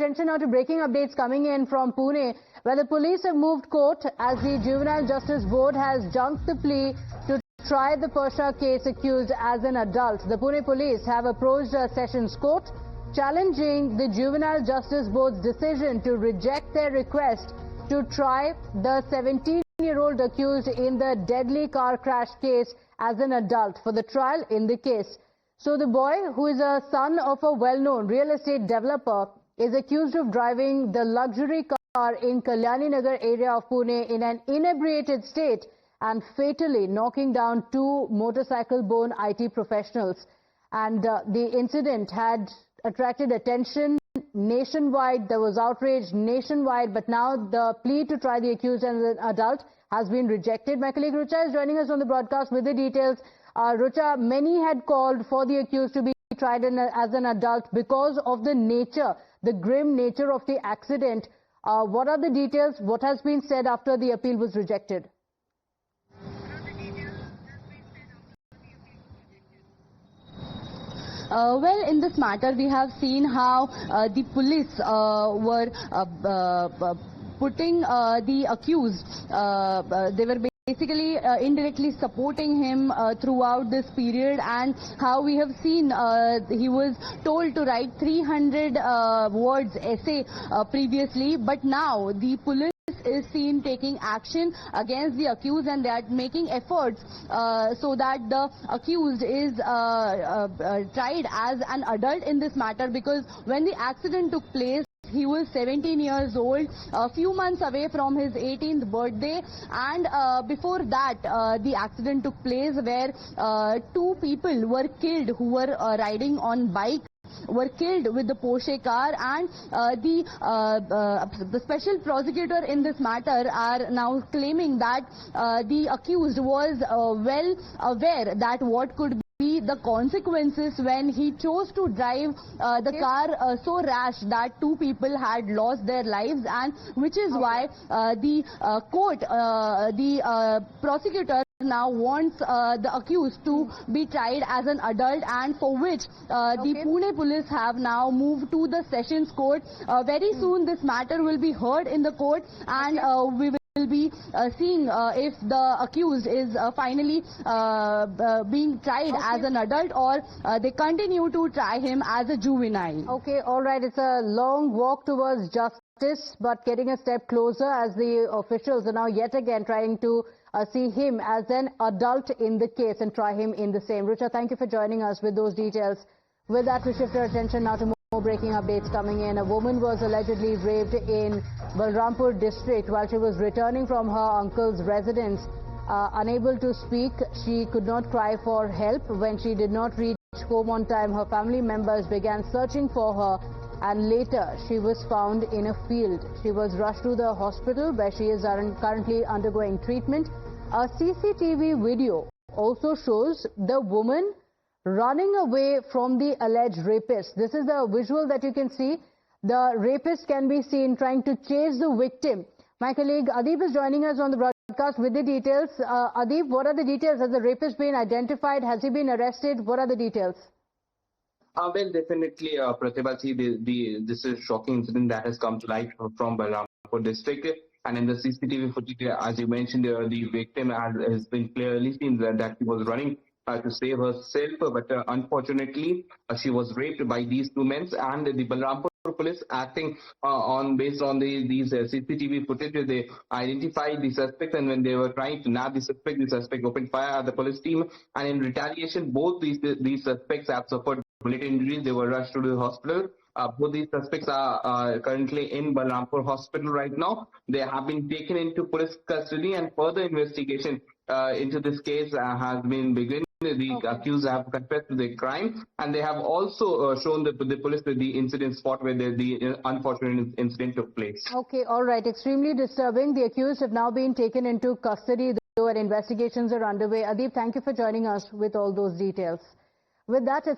attention now to breaking updates coming in from Pune, where the police have moved court as the Juvenile Justice Board has junked the plea to try the Persha case accused as an adult. The Pune police have approached a Sessions Court challenging the Juvenile Justice Board's decision to reject their request to try the 17-year-old accused in the deadly car crash case as an adult for the trial in the case. So the boy, who is a son of a well-known real estate developer, is accused of driving the luxury car in Kalyani Nagar area of Pune in an inebriated state and fatally knocking down two motorcycle-borne IT professionals. And the incident had attracted attention nationwide. There was outrage nationwide, but now the plea to try the accused as an adult has been rejected. My colleague Rucha is joining us on the broadcast with the details. Rucha, many had called for the accused to be tried as an adult because of the nature, the grim nature of the accident. What are the details? What has been said after the appeal was rejected? Well, in this matter, we have seen how the police were putting the accused, they were basically indirectly supporting him throughout this period, and how we have seen he was told to write 300 words essay previously, but now the police is seen taking action against the accused, and they are making efforts so that the accused is tried as an adult in this matter, because when the accident took place, he was 17 years old, a few months away from his 18th birthday, and before that the accident took place where two people were killed who were riding on bike, were killed with the Porsche car, and the special prosecutor in this matter are now claiming that the accused was well aware that what could be the consequences when he chose to drive the car so rash that two people had lost their lives, and which is why the court, the prosecutor now wants the accused to be tried as an adult, and for which the Pune police have now moved to the Sessions Court. Very soon this matter will be heard in the court, and we will be seeing if the accused is finally being tried as an adult, or they continue to try him as a juvenile. Okay, all right. It's a long walk towards justice, but getting a step closer as the officials are now yet again trying to see him as an adult in the case and try him in the same. Rucha, thank you for joining us with those details. With that, we shift our attention now to more breaking updates coming in. A woman was allegedly raped in Balrampur district while she was returning from her uncle's residence. Unable to speak, she could not cry for help. When she did not reach home on time, her family members began searching for her, and later she was found in a field. She was rushed to the hospital where she is currently undergoing treatment. A CCTV video also shows the woman running away from the alleged rapist. This is the visual that you can see. The rapist can be seen trying to chase the victim. My colleague Adib is joining us on the broadcast with the details. Adib, what are the details? Has the rapist been identified? Has he been arrested? What are the details? Well, definitely, Pratibha, this is a shocking incident that has come to light from Balrampur district. And in the CCTV footage, as you mentioned, the victim has been clearly seen that he was running to save herself, but unfortunately, she was raped by these two men. And the Balrampur police, acting based on these CCTV footage, they identified the suspect, and when they were trying to nab the suspect opened fire at the police team, and in retaliation, both these suspects have suffered bullet injuries. They were rushed to the hospital. Both these suspects are currently in Balrampur hospital right now. They have been taken into police custody, and further investigation into this case has been begun. The accused have confessed to the crime, and they have also shown the police the incident spot where the unfortunate incident took place. Okay, all right. Extremely disturbing. The accused have now been taken into custody, though, and investigations are underway. Adib, thank you for joining us with all those details. With that, it's